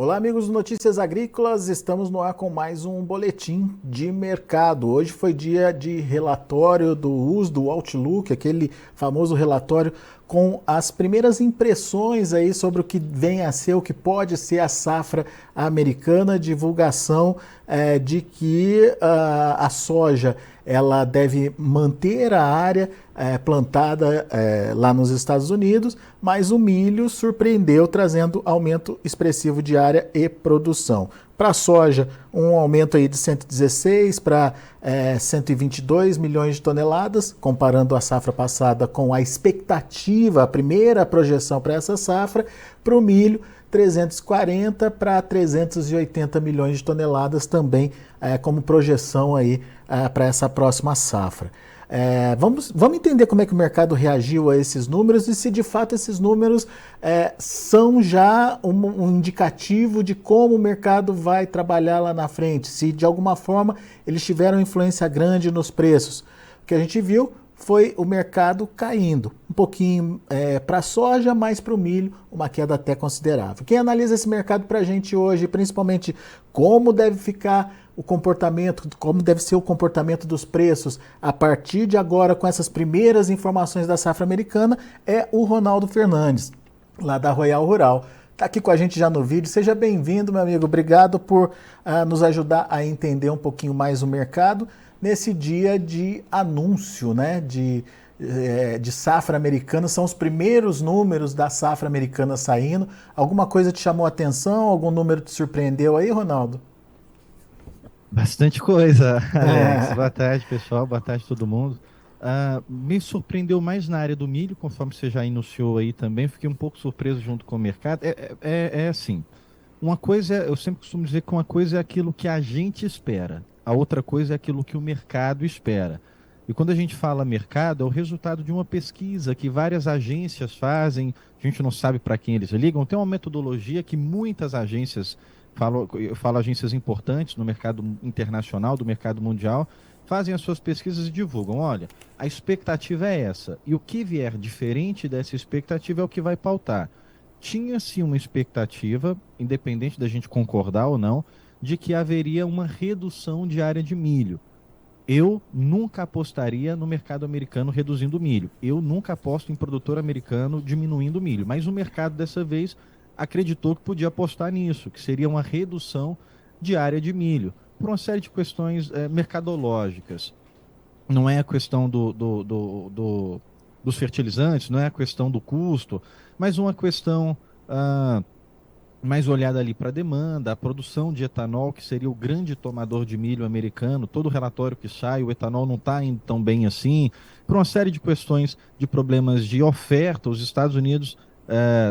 Olá, amigos do Notícias Agrícolas, estamos no ar com mais um boletim de mercado. Hoje foi dia de relatório do USDA, do Outlook, aquele famoso relatório com as primeiras impressões aí sobre o que vem a ser, o que pode ser a safra americana, divulgação de que a soja ela deve manter a área plantada lá nos Estados Unidos, mas o milho surpreendeu, trazendo aumento expressivo de área e produção. Para a soja, um aumento aí de 116 para 122 milhões de toneladas, comparando a safra passada com a expectativa, a primeira projeção para essa safra. Para o milho, 340 para 380 milhões de toneladas também como projeção aí para essa próxima safra. Vamos entender como é que o mercado reagiu a esses números e se de fato esses números são já um indicativo de como o mercado vai trabalhar lá na frente, se de alguma forma eles tiveram influência grande nos preços. O que a gente viu foi o mercado caindo, um pouquinho para a soja, mais para o milho, uma queda até considerável. Quem analisa esse mercado para a gente hoje, principalmente como deve ficar o comportamento, como deve ser o comportamento dos preços a partir de agora com essas primeiras informações da safra americana, é o Ronaldo Fernandes, lá da Royal Rural. Está aqui com a gente já no vídeo. Seja bem-vindo, meu amigo. Obrigado por nos ajudar a entender um pouquinho mais o mercado nesse dia de anúncio, né, de safra americana. São os primeiros números da safra americana saindo. Alguma coisa te chamou a atenção? Algum número te surpreendeu aí, Ronaldo? Bastante coisa, Alex. Boa tarde, pessoal. Boa tarde, todo mundo. Me surpreendeu mais na área do milho, conforme você já iniciou aí também. Fiquei um pouco surpreso junto com o mercado. É assim, uma coisa, eu sempre costumo dizer que uma coisa é aquilo que a gente espera, a outra coisa é aquilo que o mercado espera. E quando a gente fala mercado, é o resultado de uma pesquisa que várias agências fazem, a gente não sabe para quem eles ligam. Tem uma metodologia que muitas agências eu falo agências importantes no mercado internacional, do mercado mundial, fazem as suas pesquisas e divulgam. Olha, a expectativa é essa. E o que vier diferente dessa expectativa é o que vai pautar. Tinha-se uma expectativa, independente da gente concordar ou não, de que haveria uma redução de área de milho. Eu nunca apostaria no mercado americano reduzindo o milho. Eu nunca aposto em produtor americano diminuindo o milho. Mas o mercado, dessa vez, acreditou que podia apostar nisso, que seria uma redução de área de milho, por uma série de questões mercadológicas. Não é a questão dos fertilizantes, não é a questão do custo, mas uma questão mais olhada ali para a demanda, a produção de etanol, que seria o grande tomador de milho americano. Todo relatório que sai, o etanol não está indo tão bem assim, por uma série de questões de problemas de oferta. Os Estados Unidos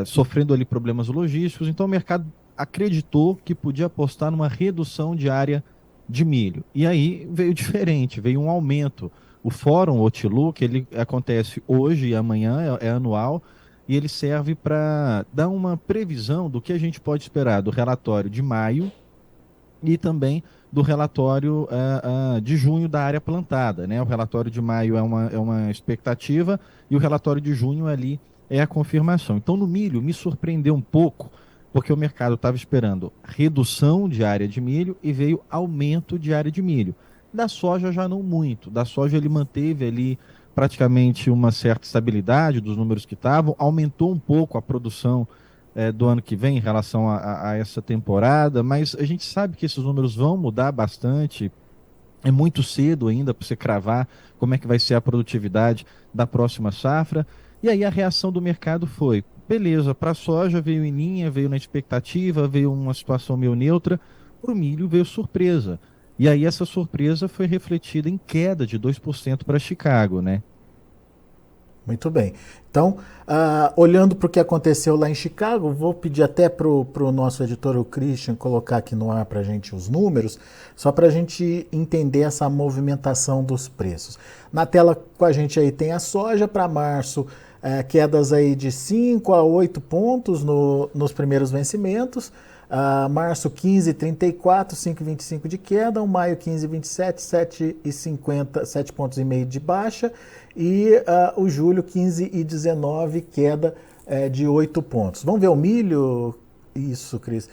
sofrendo ali problemas logísticos, então o mercado acreditou que podia apostar numa redução de área de milho. E aí veio diferente, veio um aumento. O Fórum Outlook, ele acontece hoje e amanhã, é anual, e ele serve para dar uma previsão do que a gente pode esperar do relatório de maio e também do relatório de junho da área plantada, né? O relatório de maio é uma expectativa e o relatório de junho ali é a confirmação. Então, no milho, me surpreendeu um pouco, porque o mercado estava esperando redução de área de milho e veio aumento de área de milho. Da soja já não muito. Da soja ele manteve ali praticamente uma certa estabilidade dos números que estavam, aumentou um pouco a produção do ano que vem em relação a essa temporada, mas a gente sabe que esses números vão mudar bastante. É muito cedo ainda para você cravar como é que vai ser a produtividade da próxima safra. E aí a reação do mercado foi, beleza, para a soja veio em linha, veio na expectativa, veio uma situação meio neutra, para o milho veio surpresa. E aí essa surpresa foi refletida em queda de 2% para Chicago, né? Muito bem. Então, olhando para o que aconteceu lá em Chicago, vou pedir até para o nosso editor, o Christian, colocar aqui no ar para a gente os números, só para a gente entender essa movimentação dos preços. Na tela com a gente aí tem a soja para março, quedas aí de 5 a 8 pontos nos primeiros vencimentos. Março 15,34, 5,25 de queda, maio 15,27, 7,50, 7 pontos e meio de baixa, e o julho 15,19, queda de 8 pontos. Vamos ver o milho? Isso, Cris.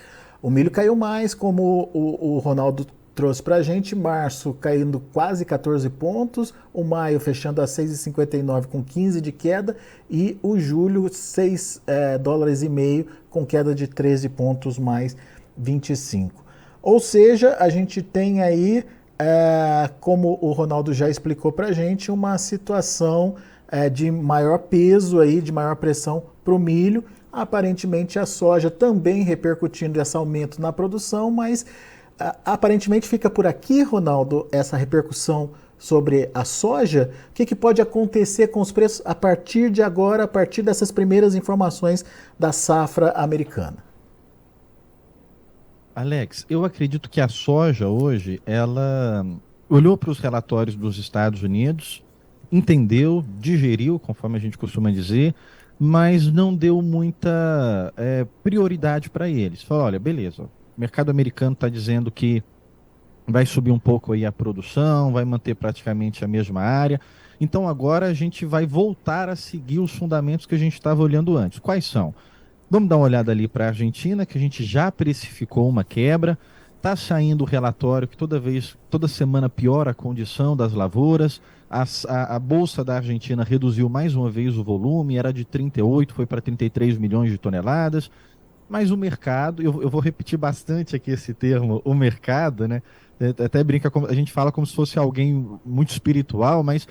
O milho caiu mais, como o Ronaldo trouxe para a gente, março caindo quase 14 pontos, o maio fechando a 6,59 com 15 de queda e o julho 6 dólares e meio com queda de 13 pontos mais 25. Ou seja, a gente tem aí, como o Ronaldo já explicou para a gente, uma situação de maior peso, aí, de maior pressão para o milho. Aparentemente a soja também repercutindo esse aumento na produção, mas aparentemente fica por aqui, Ronaldo, essa repercussão sobre a soja. O que pode acontecer com os preços a partir de agora, a partir dessas primeiras informações da safra americana? Alex, eu acredito que a soja hoje, ela olhou para os relatórios dos Estados Unidos, entendeu, digeriu, conforme a gente costuma dizer, mas não deu muita prioridade para eles. Falou, olha, beleza, o mercado americano está dizendo que vai subir um pouco aí a produção, vai manter praticamente a mesma área. Então agora a gente vai voltar a seguir os fundamentos que a gente estava olhando antes. Quais são? Vamos dar uma olhada ali para a Argentina, que a gente já precificou uma quebra. Está saindo o relatório que toda semana piora a condição das lavouras. A Bolsa da Argentina reduziu mais uma vez o volume, era de 38, foi para 33 milhões de toneladas. Mas o mercado, eu vou repetir bastante aqui esse termo, o mercado, né? Até brinca, a gente fala como se fosse alguém muito espiritual, mas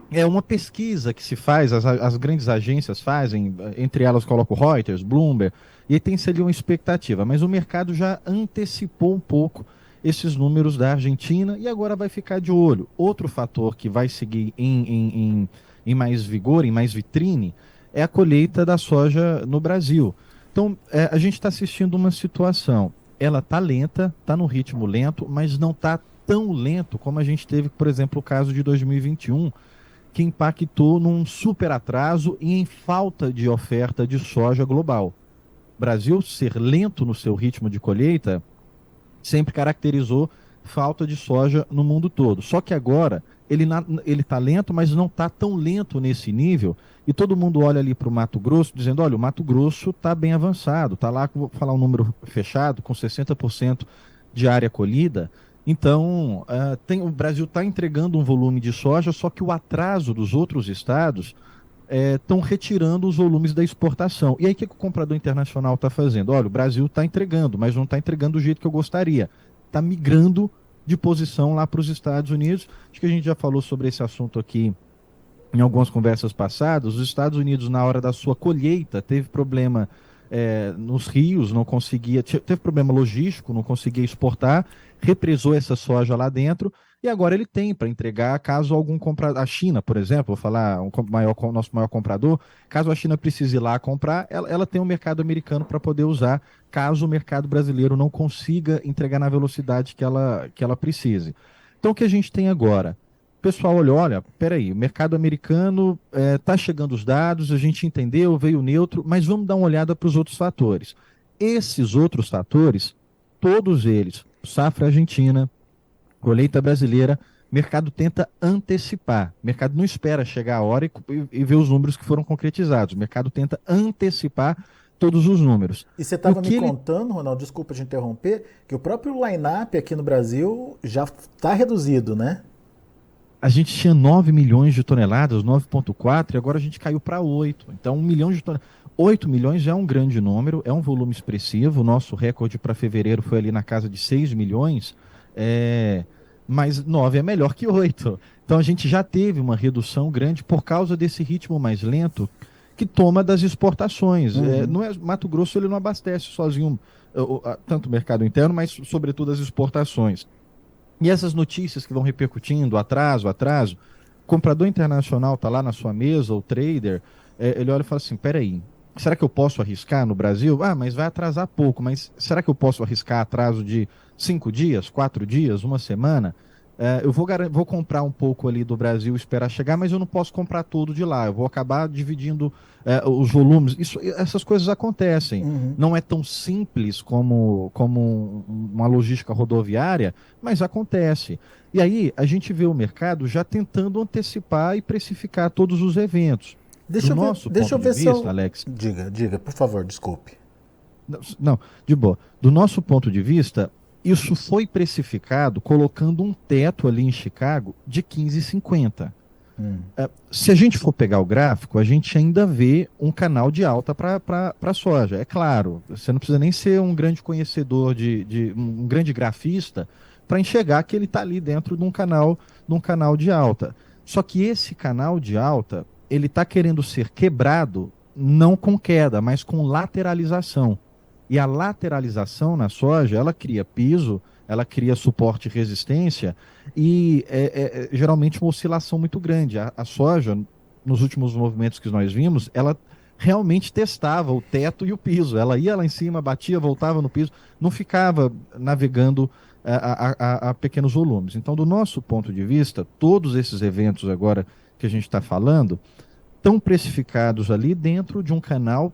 é uma pesquisa que se faz, as grandes agências fazem, entre elas coloca o Reuters, Bloomberg, e tem-se ali uma expectativa. Mas o mercado já antecipou um pouco esses números da Argentina e agora vai ficar de olho. Outro fator que vai seguir em mais vigor, em mais vitrine, é a colheita da soja no Brasil. Então, a gente está assistindo uma situação, ela está lenta, está no ritmo lento, mas não está tão lento como a gente teve, por exemplo, o caso de 2021, que impactou num super atraso e em falta de oferta de soja global. O Brasil ser lento no seu ritmo de colheita sempre caracterizou falta de soja no mundo todo. Só que agora ele está lento, mas não está tão lento nesse nível. E todo mundo olha ali para o Mato Grosso, dizendo, olha, o Mato Grosso está bem avançado, está lá, vou falar um número fechado, com 60% de área colhida. Então, o Brasil está entregando um volume de soja, só que o atraso dos outros estados estão retirando os volumes da exportação. E aí o que o comprador internacional está fazendo? Olha, o Brasil está entregando, mas não está entregando do jeito que eu gostaria. Está migrando de posição lá para os Estados Unidos. Acho que a gente já falou sobre esse assunto aqui em algumas conversas passadas. Os Estados Unidos, na hora da sua colheita, teve problema nos rios, não conseguia, teve problema logístico, não conseguia exportar, represou essa soja lá dentro, e agora ele tem para entregar caso algum comprador, a China, por exemplo, vou falar, nosso maior comprador, caso a China precise ir lá comprar, ela tem um mercado americano para poder usar, caso o mercado brasileiro não consiga entregar na velocidade que ela precise. Então o que a gente tem agora? O pessoal olha, peraí, o mercado americano está chegando os dados, a gente entendeu, veio neutro, mas vamos dar uma olhada para os outros fatores. Esses outros fatores, todos eles, safra argentina, colheita brasileira, o mercado tenta antecipar. O mercado não espera chegar a hora e ver os números que foram concretizados. O mercado tenta antecipar todos os números. E você estava me contando, Ronaldo, desculpa te interromper, que o próprio line-up aqui no Brasil já está reduzido, né? A gente tinha 9 milhões de toneladas, 9,4, e agora a gente caiu para 8. Então, 1 milhão de toneladas. 8 milhões já é um grande número, é um volume expressivo. O nosso recorde para fevereiro foi ali na casa de 6 milhões, mas 9 é melhor que 8. Então, a gente já teve uma redução grande por causa desse ritmo mais lento que toma das exportações. Mato Grosso ele não abastece sozinho tanto o mercado interno, mas, sobretudo, as exportações. E essas notícias que vão repercutindo, atraso, o comprador internacional está lá na sua mesa, o trader, ele olha e fala assim, peraí, será que eu posso arriscar no Brasil? Ah, mas vai atrasar pouco, mas será que eu posso arriscar atraso de 5 dias, 4 dias, uma semana? Eu vou comprar um pouco ali do Brasil, esperar chegar, mas eu não posso comprar tudo de lá. Eu vou acabar dividindo os volumes. Essas coisas acontecem. Não é tão simples como uma logística rodoviária, mas acontece. E aí a gente vê o mercado já tentando antecipar e precificar todos os eventos. Deixa eu ver se Alex. Diga, por favor, desculpe. Não, de boa. Do nosso ponto de vista, isso foi precificado colocando um teto ali em Chicago de 15,50. Hum. Se a gente for pegar o gráfico, a gente ainda vê um canal de alta para a soja. É claro, você não precisa nem ser um grande conhecedor um grande grafista para enxergar que ele está ali dentro de um canal de alta. Só que esse canal de alta, ele está querendo ser quebrado não com queda, mas com lateralização. E a lateralização na soja, ela cria piso, ela cria suporte e resistência e geralmente uma oscilação muito grande. A soja, nos últimos movimentos que nós vimos, ela realmente testava o teto e o piso. Ela ia lá em cima, batia, voltava no piso, não ficava navegando a pequenos volumes. Então, do nosso ponto de vista, todos esses eventos agora que a gente está falando estão precificados ali dentro de um canal,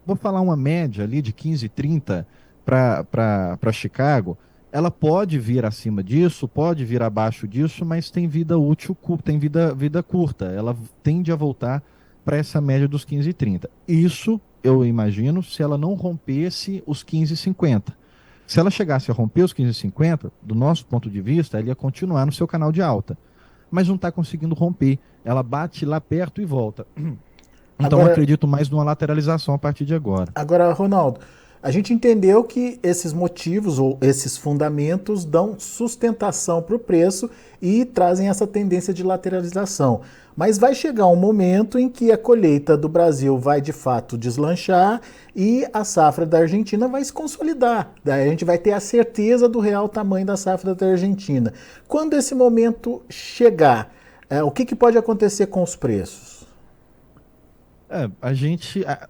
vou falar uma média ali de 15,30 para Chicago. Ela pode vir acima disso, pode vir abaixo disso, mas tem vida útil, tem vida curta. Ela tende a voltar para essa média dos 15,30. Isso, eu imagino, se ela não rompesse os 15,50. Se ela chegasse a romper os 15,50, do nosso ponto de vista, ela ia continuar no seu canal de alta. Mas não está conseguindo romper. Ela bate lá perto e volta. Então, eu acredito mais numa lateralização a partir de agora. Agora, Ronaldo, a gente entendeu que esses motivos ou esses fundamentos dão sustentação para o preço e trazem essa tendência de lateralização. Mas vai chegar um momento em que a colheita do Brasil vai de fato deslanchar e a safra da Argentina vai se consolidar. Daí a gente vai ter a certeza do real tamanho da safra da Argentina. Quando esse momento chegar, o que pode acontecer com os preços?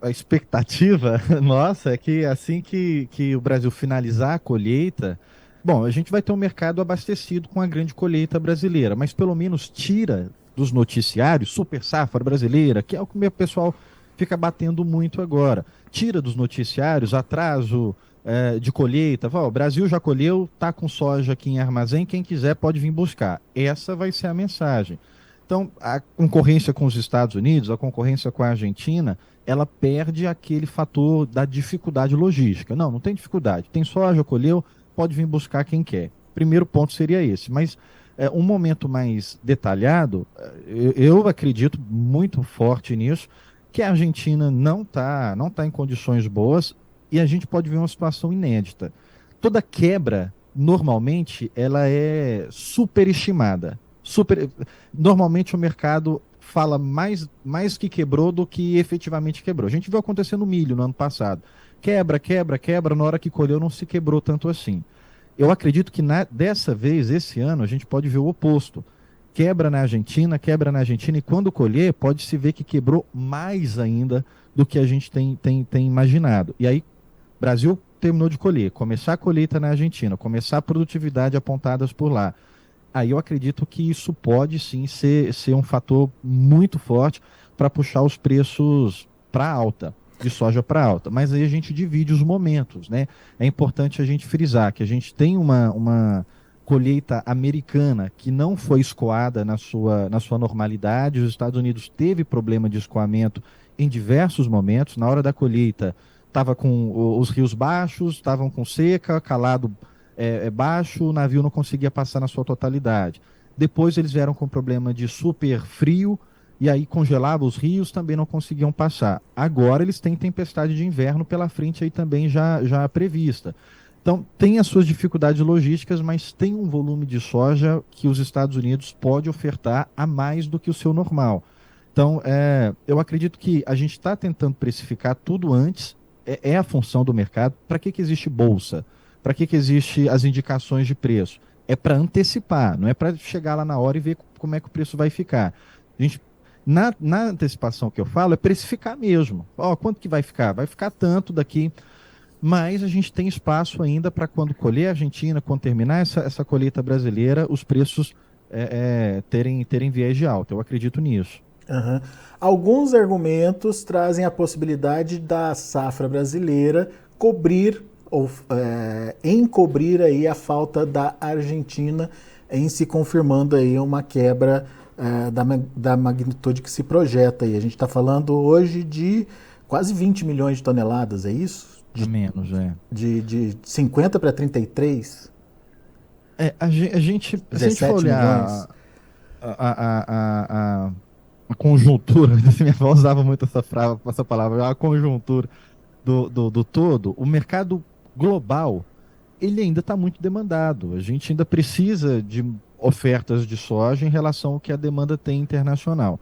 A expectativa nossa é que assim que o Brasil finalizar a colheita, bom, a gente vai ter um mercado abastecido com a grande colheita brasileira, mas pelo menos tira dos noticiários super safra brasileira, que é o que o pessoal fica batendo muito agora. Tira dos noticiários atraso de colheita. Fala, o Brasil já colheu, tá com soja aqui em armazém, quem quiser pode vir buscar. Essa vai ser a mensagem. Então, a concorrência com os Estados Unidos, a concorrência com a Argentina, ela perde aquele fator da dificuldade logística. Não tem dificuldade. Tem soja, colheu, pode vir buscar quem quer. Primeiro ponto seria esse. Mas um momento mais detalhado, eu acredito muito forte nisso, que a Argentina não tá em condições boas e a gente pode ver uma situação inédita. Toda quebra, normalmente, ela é superestimada. Normalmente o mercado fala mais que quebrou do que efetivamente quebrou. A gente viu acontecer no milho no ano passado. Quebra, na hora que colheu não se quebrou tanto assim. Eu acredito que dessa vez, esse ano, a gente pode ver o oposto. Quebra na Argentina, e quando colher, pode se ver que quebrou mais ainda do que a gente tem imaginado. E aí, Brasil terminou de colher, começar a colheita na Argentina, começar a produtividade apontadas por lá. Aí eu acredito que isso pode sim ser um fator muito forte para puxar os preços para alta, de soja para alta. Mas aí a gente divide os momentos, né? É importante a gente frisar que a gente tem uma colheita americana que não foi escoada na sua normalidade. Os Estados Unidos teve problema de escoamento em diversos momentos. Na hora da colheita, estava com os rios baixos, estavam com seca, calado baixo, o navio não conseguia passar na sua totalidade. Depois eles vieram com problema de super frio, e aí congelava os rios, também não conseguiam passar. Agora eles têm tempestade de inverno pela frente aí também já prevista. Então tem as suas dificuldades logísticas, mas tem um volume de soja que os Estados Unidos pode ofertar a mais do que o seu normal. Então eu acredito que a gente está tentando precificar tudo antes, é a função do mercado. Para que existe bolsa? Para que existe as indicações de preço? É para antecipar, não é para chegar lá na hora e ver como é que o preço vai ficar. A gente, na antecipação que eu falo, é precificar mesmo. Quanto que vai ficar? Vai ficar tanto daqui, mas a gente tem espaço ainda para quando colher a Argentina, quando terminar essa colheita brasileira, os preços terem viés de alta. Eu acredito nisso. Uhum. Alguns argumentos trazem a possibilidade da safra brasileira encobrir aí a falta da Argentina, em se confirmando aí uma quebra da magnitude que se projeta aí. A gente está falando hoje de quase 20 milhões de toneladas, é isso? A menos, De 50 para 33? A gente, se a gente for 17 milhões? olhar a conjuntura, minha avó usava muito essa palavra, a conjuntura do todo, o mercado global, ele ainda está muito demandado. A gente ainda precisa de ofertas de soja em relação ao que a demanda tem internacional.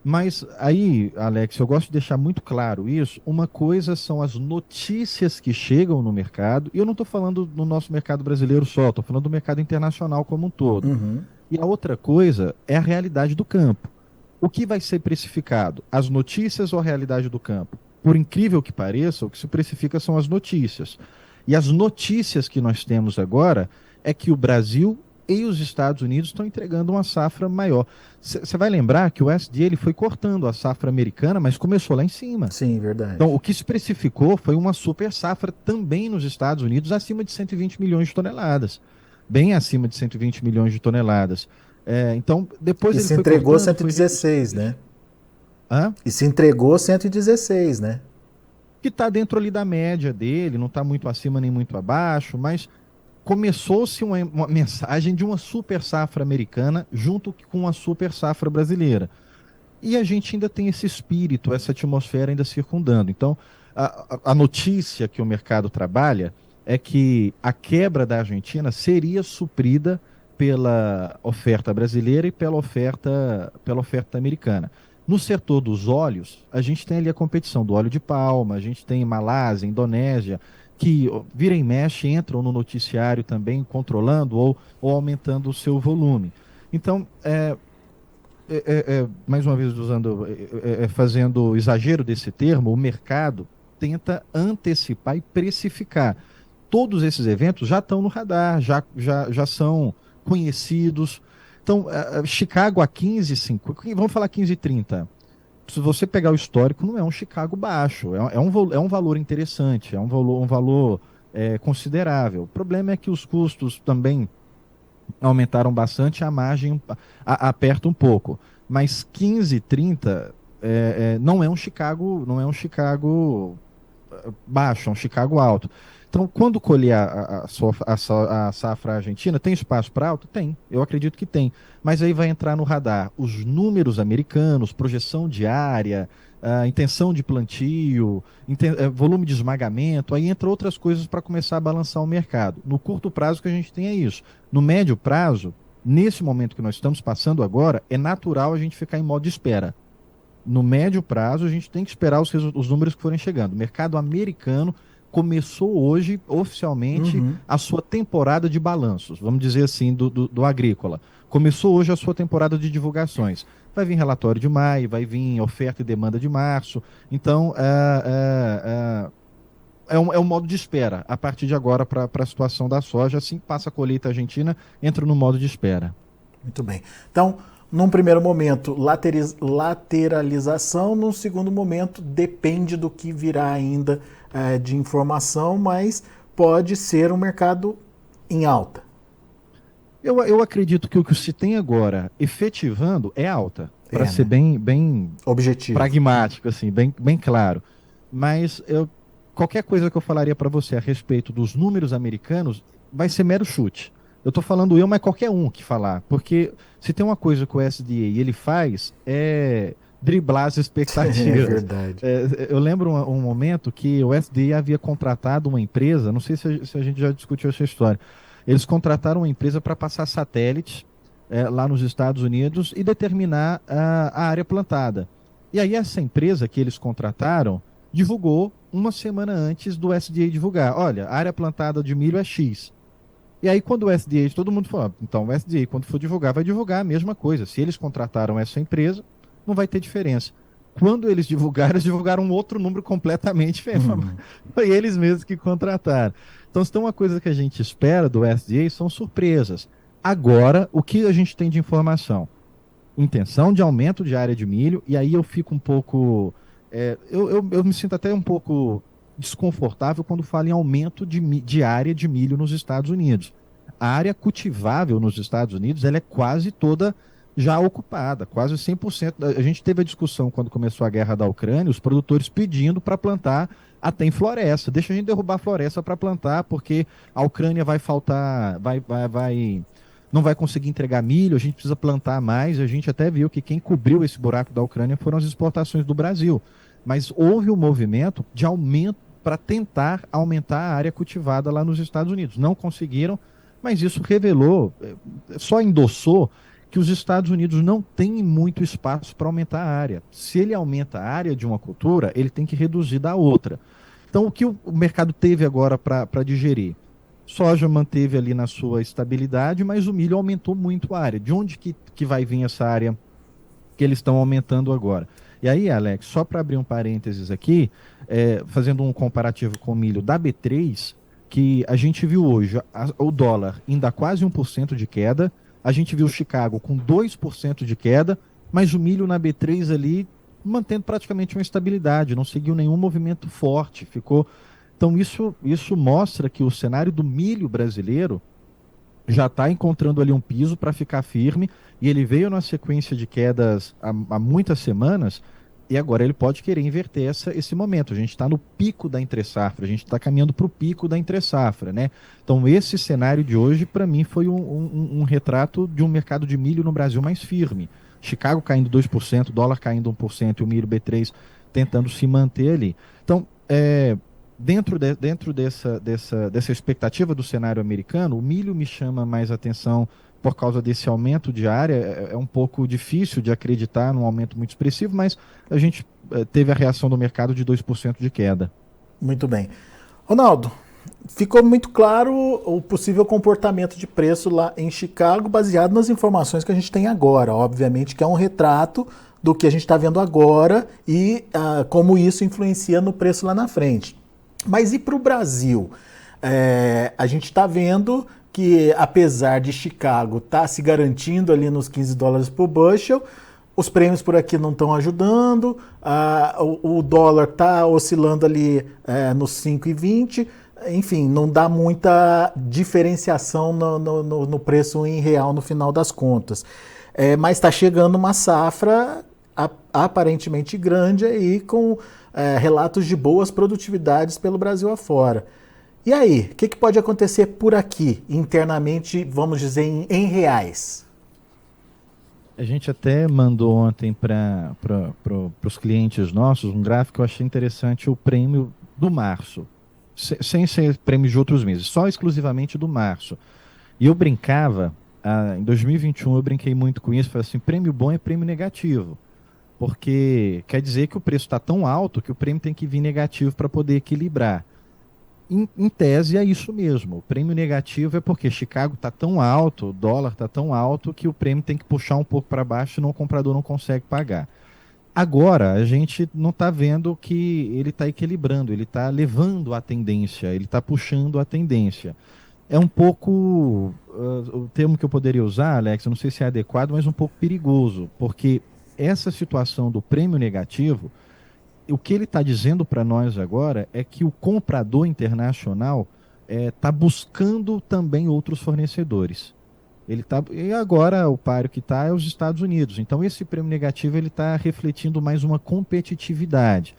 Mas aí, Alex, eu gosto de deixar muito claro isso. Uma coisa são as notícias que chegam no mercado, e eu não estou falando do nosso mercado brasileiro só, estou falando do mercado internacional como um todo. Uhum. E a outra coisa é a realidade do campo. O que vai ser precificado? As notícias ou a realidade do campo? Por incrível que pareça, o que se precifica são as notícias. E as notícias que nós temos agora é que o Brasil e os Estados Unidos estão entregando uma safra maior. Você vai lembrar que o USDA ele foi cortando a safra americana, mas começou lá em cima. Sim, verdade. Então, o que se precificou foi uma super safra também nos Estados Unidos, acima de 120 milhões de toneladas. Bem acima de 120 milhões de toneladas. Então, depois E ele se foi entregou cortando, 116, né? Hã? E se entregou 116, né? Que está dentro ali da média dele, não está muito acima nem muito abaixo, mas começou-se uma mensagem de uma super safra americana junto com a super safra brasileira. E a gente ainda tem esse espírito, essa atmosfera ainda circundando. Então, a notícia que o mercado trabalha é que a quebra da Argentina seria suprida pela oferta brasileira e pela oferta americana. No setor dos óleos, a gente tem ali a competição do óleo de palma, a gente tem Malásia, Indonésia, que vira e mexe, entram no noticiário também, controlando ou aumentando o seu volume. Então, mais uma vez fazendo exagero desse termo, o mercado tenta antecipar e precificar. Todos esses eventos já estão no radar, já são conhecidos. Então, Chicago a 15,50, vamos falar 15,30. Se você pegar o histórico, não é um Chicago baixo, é um valor interessante, é um valor considerável. O problema é que os custos também aumentaram bastante, a margem aperta um pouco. Mas 15,30 não é um Chicago baixo, é um Chicago alto. Então, quando colher a safra argentina, tem espaço para alto? Tem, eu acredito que tem. Mas aí vai entrar no radar os números americanos, projeção diária, intenção de plantio, volume de esmagamento, aí entra outras coisas para começar a balançar o mercado. No curto prazo o que a gente tem é isso. No médio prazo, nesse momento que nós estamos passando agora, é natural a gente ficar em modo de espera. No médio prazo, a gente tem que esperar os números que forem chegando. O mercado americano começou hoje, oficialmente, a sua temporada de balanços, vamos dizer assim, do agrícola. Começou hoje a sua temporada de divulgações. Vai vir relatório de maio, vai vir oferta e demanda de março. Então, um modo de espera a partir de agora para a situação da soja. Assim que passa a colheita argentina, entra no modo de espera. Muito bem. Então, num primeiro momento, lateralização, num segundo momento, depende do que virá ainda de informação, mas pode ser um mercado em alta. Eu acredito que o que se tem agora efetivando é alta, para ser bem objetivo, pragmático, assim, bem claro. Mas qualquer coisa que eu falaria para você a respeito dos números americanos vai ser mero chute. Eu estou falando mas qualquer um que falar, porque se tem uma coisa que o SDA ele faz é driblar as expectativas. É verdade. Eu lembro um momento que o SDA havia contratado uma empresa, não sei se a gente já discutiu essa história, eles contrataram uma empresa para passar satélites lá nos Estados Unidos e determinar a área plantada. E aí essa empresa que eles contrataram divulgou uma semana antes do SDA divulgar. Olha, a área plantada de milho é X. E aí quando o SDA, todo mundo falou, então o SDA quando for divulgar, vai divulgar a mesma coisa. Se eles contrataram essa empresa, não vai ter diferença. Quando eles divulgaram um outro número completamente diferente. Foi eles mesmos que contrataram. Então, se tem uma coisa que a gente espera do SDA, são surpresas. Agora, o que a gente tem de informação? Intenção de aumento de área de milho, e aí eu fico um pouco... eu me sinto até um pouco desconfortável quando falo em aumento de área de milho nos Estados Unidos. A área cultivável nos Estados Unidos ela é quase toda já ocupada, quase 100%. A gente teve a discussão quando começou a guerra da Ucrânia, os produtores pedindo para plantar Ah, tem floresta, deixa a gente derrubar a floresta para plantar, porque a Ucrânia vai faltar, não vai conseguir entregar milho, a gente precisa plantar mais. A gente até viu que quem cobriu esse buraco da Ucrânia foram as exportações do Brasil. Mas houve um movimento de aumento para tentar aumentar a área cultivada lá nos Estados Unidos. Não conseguiram, mas isso revelou, só endossou que os Estados Unidos não têm muito espaço para aumentar a área. Se ele aumenta a área de uma cultura, ele tem que reduzir da outra. Então, o que o mercado teve agora para digerir? Soja manteve ali na sua estabilidade, mas o milho aumentou muito a área. De onde que vai vir essa área que eles estão aumentando agora? E aí, Alex, só para abrir um parênteses aqui, fazendo um comparativo com o milho da B3, que a gente viu hoje o dólar ainda quase 1% de queda, a gente viu Chicago com 2% de queda, mas o milho na B3 ali mantendo praticamente uma estabilidade, não seguiu nenhum movimento forte, ficou... Então isso mostra que o cenário do milho brasileiro já está encontrando ali um piso para ficar firme, e ele veio numa sequência de quedas há muitas semanas, e agora ele pode querer inverter esse momento. A gente está no pico da entre-safra, a gente está caminhando para o pico da entre-safra, né? Então esse cenário de hoje, para mim, foi um retrato de um mercado de milho no Brasil mais firme. Chicago caindo 2%, dólar caindo 1%, e o milho B3 tentando se manter ali. Então, dentro dessa expectativa do cenário americano, o milho me chama mais atenção por causa desse aumento de área. É um pouco difícil de acreditar num aumento muito expressivo, mas a gente teve a reação do mercado de 2% de queda. Muito bem. Ronaldo, ficou muito claro o possível comportamento de preço lá em Chicago, baseado nas informações que a gente tem agora. Obviamente que é um retrato do que a gente está vendo agora e como isso influencia no preço lá na frente. Mas e para o Brasil? A gente está vendo que, apesar de Chicago estar se garantindo ali nos 15 dólares por bushel, os prêmios por aqui não estão ajudando, o dólar está oscilando ali nos 5,20, enfim, não dá muita diferenciação no preço em real no final das contas. Mas está chegando uma safra aparentemente grande aí, com relatos de boas produtividades pelo Brasil afora. E aí, o que pode acontecer por aqui, internamente, vamos dizer, em reais? A gente até mandou ontem para os clientes nossos um gráfico que eu achei interessante, o prêmio do março, sem ser prêmio de outros meses, só exclusivamente do março. E eu brincava, em 2021 eu brinquei muito com isso, falei assim, prêmio bom é prêmio negativo, porque quer dizer que o preço está tão alto que o prêmio tem que vir negativo para poder equilibrar. Em tese é isso mesmo. O prêmio negativo é porque Chicago está tão alto, o dólar está tão alto que o prêmio tem que puxar um pouco para baixo, senão o comprador não consegue pagar. Agora, a gente não está vendo que ele está equilibrando, ele está levando a tendência, ele está puxando a tendência. É um pouco, o termo que eu poderia usar, Alex, eu não sei se é adequado, mas um pouco perigoso, porque essa situação do prêmio negativo, o que ele está dizendo para nós agora é que o comprador internacional está buscando também outros fornecedores. E agora o páreo que está é os Estados Unidos. Então esse prêmio negativo ele está refletindo mais uma competitividade.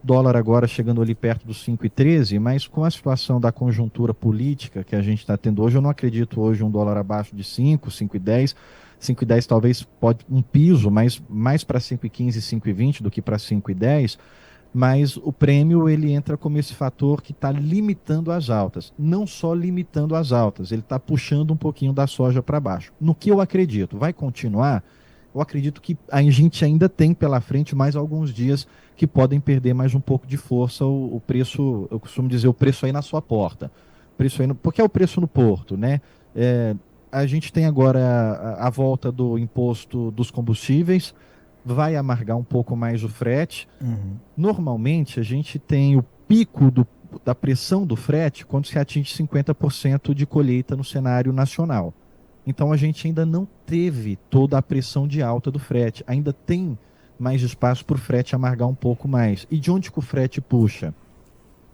Dólar agora chegando ali perto dos 5,13, mas com a situação da conjuntura política que a gente está tendo hoje, eu não acredito hoje um dólar abaixo de 5, 5,10. 5,10 talvez pode um piso, mas mais para 5,15 e 5,20 do que para 5,10, mas o prêmio ele entra como esse fator que está limitando as altas. Não só limitando as altas, ele está puxando um pouquinho da soja para baixo. No que eu acredito, vai continuar? Eu acredito que a gente ainda tem pela frente mais alguns dias que podem perder mais um pouco de força o preço, eu costumo dizer, o preço aí na sua porta. Preço aí porque é o preço no porto, né? A gente tem agora a volta do imposto dos combustíveis, vai amargar um pouco mais o frete. Uhum. Normalmente, a gente tem o pico da pressão do frete quando se atinge 50% de colheita no cenário nacional. Então, a gente ainda não teve toda a pressão de alta do frete. Ainda tem mais espaço para o frete amargar um pouco mais. E de onde que o frete puxa?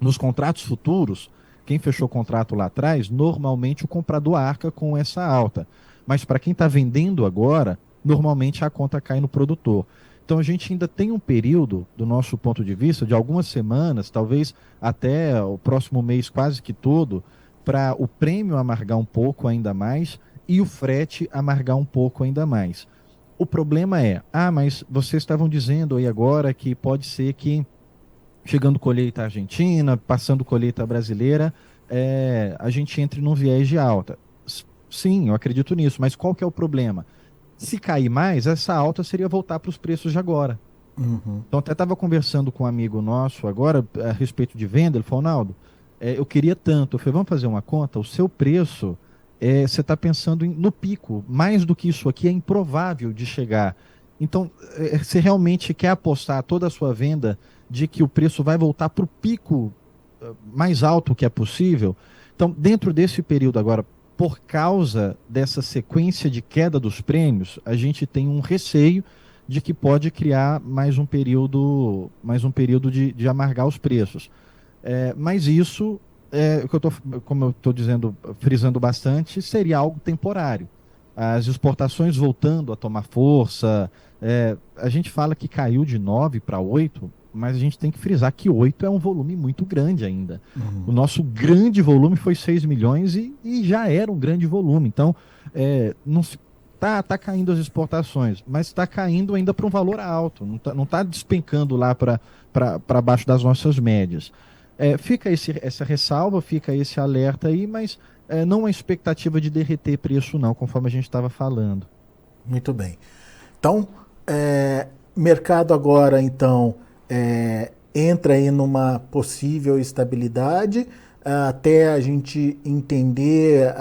Nos contratos futuros, quem fechou o contrato lá atrás, normalmente o comprador arca com essa alta. Mas para quem está vendendo agora, normalmente a conta cai no produtor. Então a gente ainda tem um período, do nosso ponto de vista, de algumas semanas, talvez até o próximo mês quase que todo, para o prêmio amargar um pouco ainda mais e o frete amargar um pouco ainda mais. O problema é, mas vocês estavam dizendo aí agora que pode ser que, chegando colheita argentina, passando colheita brasileira, a gente entre num viés de alta. Sim, eu acredito nisso, mas qual que é o problema? Se cair mais, essa alta seria voltar para os preços de agora. Uhum. Então, até estava conversando com um amigo nosso agora a respeito de venda. Ele falou, Naldo, eu queria tanto. Eu falei, vamos fazer uma conta? O seu preço, você está pensando no pico. Mais do que isso aqui é improvável de chegar. Então, você realmente quer apostar toda a sua venda de que o preço vai voltar para o pico mais alto que é possível? Então, dentro desse período agora, por causa dessa sequência de queda dos prêmios, a gente tem um receio de que pode criar mais um período de amargar os preços. Mas isso, como eu estou dizendo, frisando bastante, seria algo temporário. As exportações voltando a tomar força, a gente fala que caiu de 9 para 8, mas a gente tem que frisar que 8 é um volume muito grande ainda. Uhum. O nosso grande volume foi 6 milhões e já era um grande volume. Então, não se tá caindo as exportações, mas está caindo ainda para um valor alto, não tá despencando lá para baixo das nossas médias. Fica essa ressalva, fica esse alerta aí, mas não a expectativa de derreter preço não, conforme a gente estava falando. Muito bem. Então, mercado agora, então, entra aí numa possível estabilidade, até a gente entender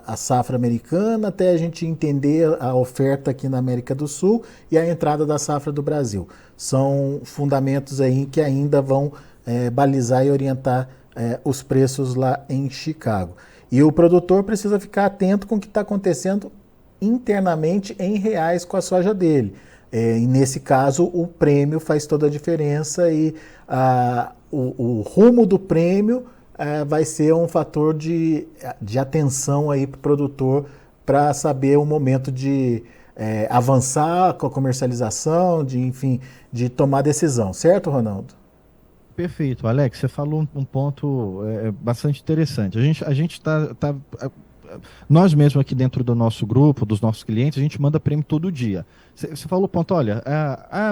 a safra americana, até a gente entender a oferta aqui na América do Sul e a entrada da safra do Brasil. São fundamentos aí que ainda vão balizar e orientar os preços lá em Chicago. E o produtor precisa ficar atento com o que está acontecendo internamente em reais com a soja dele. E nesse caso, o prêmio faz toda a diferença e o rumo do prêmio vai ser um fator de atenção aí para o produtor para saber o momento de avançar com a comercialização, de tomar decisão. Certo, Ronaldo? Perfeito, Alex, você falou um ponto bastante interessante. A gente tá nós mesmos aqui dentro do nosso grupo, dos nossos clientes, a gente manda prêmio todo dia. Você falou, ponto, olha,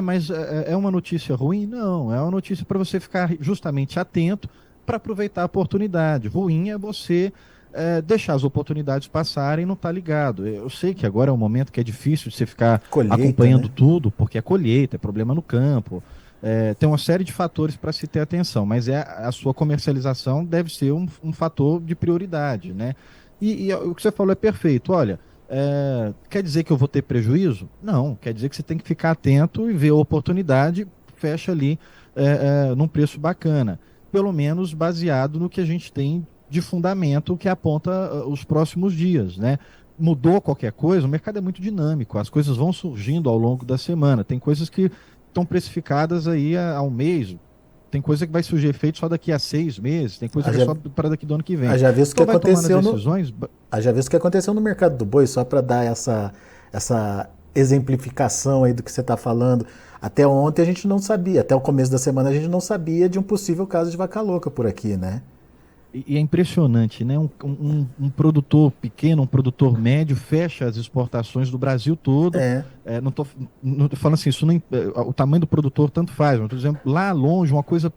mas é uma notícia ruim? Não, é uma notícia para você ficar justamente atento para aproveitar a oportunidade. Ruim é você deixar as oportunidades passarem e não estar ligado. Eu sei que agora é um momento que é difícil de você ficar acompanhando, né, tudo, porque é colheita, é problema no campo. Tem uma série de fatores para se ter atenção, mas a sua comercialização deve ser um fator de prioridade, né? E o que você falou é perfeito. Olha, quer dizer que eu vou ter prejuízo? Não, quer dizer que você tem que ficar atento e ver a oportunidade, fecha ali num preço bacana. Pelo menos baseado no que a gente tem de fundamento que aponta os próximos dias, né? Mudou qualquer coisa, o mercado é muito dinâmico, as coisas vão surgindo ao longo da semana. Tem coisas que estão precificadas aí há um mês, tem coisa que vai surgir efeito só daqui a 6 meses, tem coisa que é só para daqui do ano que vem. Já viu isso que aconteceu já viu isso que aconteceu no mercado do boi, só para dar essa exemplificação aí do que você está falando. Até ontem a gente não sabia, até o começo da semana a gente não sabia de um possível caso de vaca louca por aqui, né? E é impressionante, né? Um produtor pequeno, um produtor médio fecha as exportações do Brasil todo. Não tô falando assim, o tamanho do produtor tanto faz, mas estou dizendo lá longe, uma coisa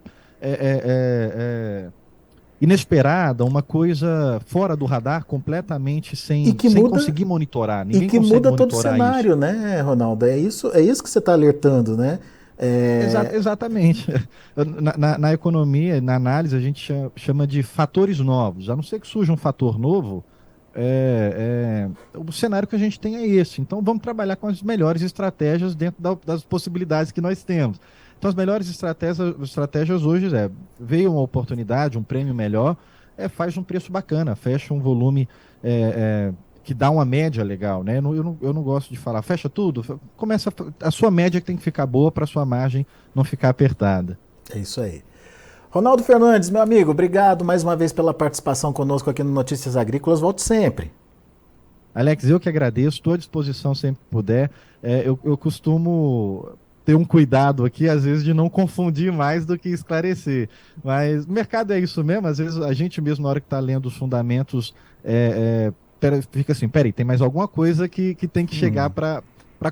inesperada, uma coisa fora do radar, completamente sem conseguir monitorar. Ninguém consegue monitorar isso. E que muda todo o cenário, né, Ronaldo? É isso que você está alertando, né? Exatamente. Na economia, na análise, a gente chama de fatores novos. A não ser que surja um fator novo, o cenário que a gente tem é esse. Então, vamos trabalhar com as melhores estratégias dentro das possibilidades que nós temos. Então, as melhores estratégias hoje veio uma oportunidade, um prêmio melhor, faz um preço bacana, fecha um volume que dá uma média legal, né? Eu não gosto de falar, fecha tudo, começa a sua média que tem que ficar boa para a sua margem não ficar apertada. É isso aí. Ronaldo Fernandes, meu amigo, obrigado mais uma vez pela participação conosco aqui no Notícias Agrícolas, volte sempre. Alex, eu que agradeço, estou à disposição sempre que puder. Eu costumo ter um cuidado aqui, às vezes, de não confundir mais do que esclarecer. Mas o mercado é isso mesmo, às vezes a gente mesmo, na hora que está lendo os fundamentos, fica assim, peraí, tem mais alguma coisa que tem que chegar para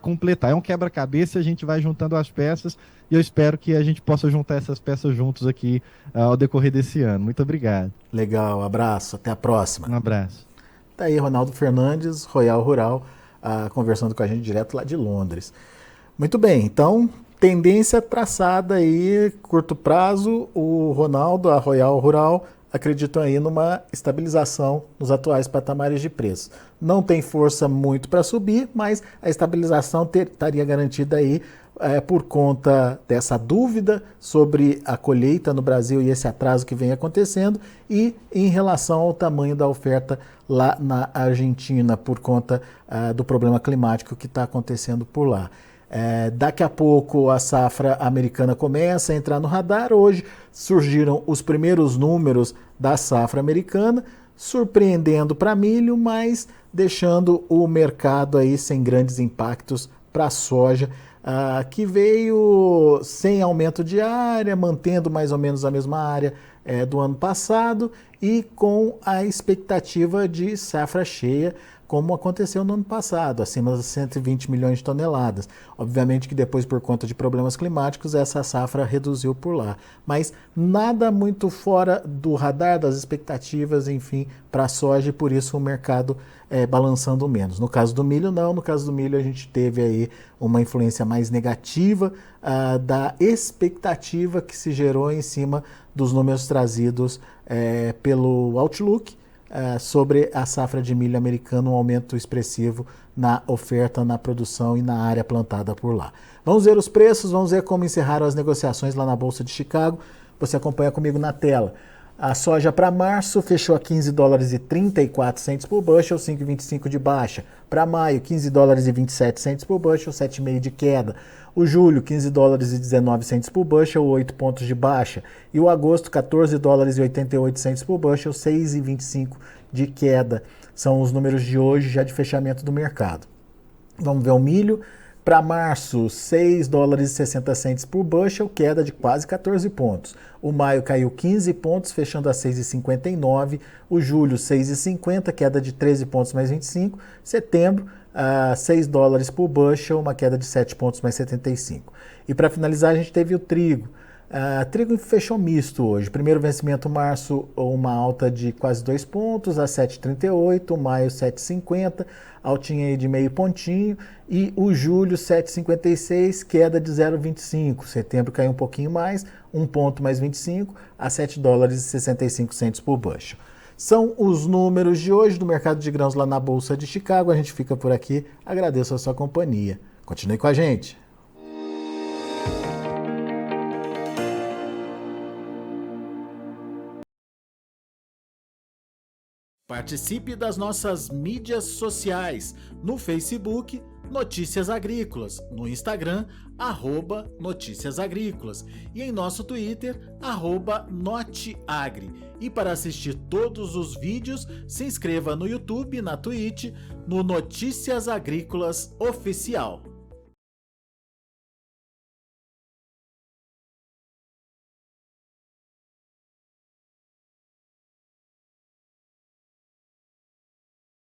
completar. É um quebra-cabeça, a gente vai juntando as peças e eu espero que a gente possa juntar essas peças juntos aqui ao decorrer desse ano. Muito obrigado. Legal, abraço, até a próxima. Um abraço. Tá aí Ronaldo Fernandes, Royal Rural, conversando com a gente direto lá de Londres. Muito bem, então, tendência traçada aí, curto prazo, o Ronaldo, a Royal Rural, acreditam aí numa estabilização nos atuais patamares de preço. Não tem força muito para subir, mas a estabilização estaria garantida aí por conta dessa dúvida sobre a colheita no Brasil e esse atraso que vem acontecendo e em relação ao tamanho da oferta lá na Argentina por conta do problema climático que está acontecendo por lá. Daqui a pouco a safra americana começa a entrar no radar. Hoje surgiram os primeiros números da safra americana, surpreendendo para milho, mas deixando o mercado aí sem grandes impactos para a soja, que veio sem aumento de área, mantendo mais ou menos a mesma área do ano passado e com a expectativa de safra cheia, como aconteceu no ano passado, acima de 120 milhões de toneladas. Obviamente que depois, por conta de problemas climáticos, essa safra reduziu por lá. Mas nada muito fora do radar das expectativas, enfim, para a soja, e por isso o mercado balançando menos. No caso do milho, não. No caso do milho, a gente teve aí uma influência mais negativa da expectativa que se gerou em cima dos números trazidos pelo Outlook, sobre a safra de milho americano, um aumento expressivo na oferta, na produção e na área plantada por lá. Vamos ver os preços, vamos ver como encerraram as negociações lá na Bolsa de Chicago. Você acompanha comigo na tela. A soja para março fechou a 15 dólares e 34 centes por bushel, 5,25 de baixa. Para maio, 15 dólares e 27 centes por bushel, 7,5 de queda. O julho, 15 dólares e 19 centes por bushel, 8 pontos de baixa. E o agosto, 14 dólares e 88 centes por bushel, 6,25 de queda. São os números de hoje, já de fechamento do mercado. Vamos ver o milho. Para março, 6 dólares e 60 centes por bushel, queda de quase 14 pontos. O maio caiu 15 pontos, fechando a 6,59. O julho, 6,50, queda de 13 pontos mais 25. Setembro, 6 dólares por bushel, uma queda de 7 pontos mais 75. E para finalizar, a gente teve o trigo. Trigo fechou misto hoje. Primeiro vencimento março, uma alta de quase 2 pontos, a 7,38. Maio, 7,50, altinha aí de meio pontinho. E o julho, 7,56, queda de 0,25. Setembro caiu um pouquinho mais, 1 ponto mais 25, a 7 dólares e 65 centes por bushel. São os números de hoje do mercado de grãos lá na Bolsa de Chicago. A gente fica por aqui. Agradeço a sua companhia. Continue com a gente. Participe das nossas mídias sociais, no Facebook, Notícias Agrícolas, no Instagram, @Notícias Agrícolas e em nosso Twitter, @NoteAgri. E para assistir todos os vídeos, se inscreva no YouTube, na Twitch, no Notícias Agrícolas Oficial.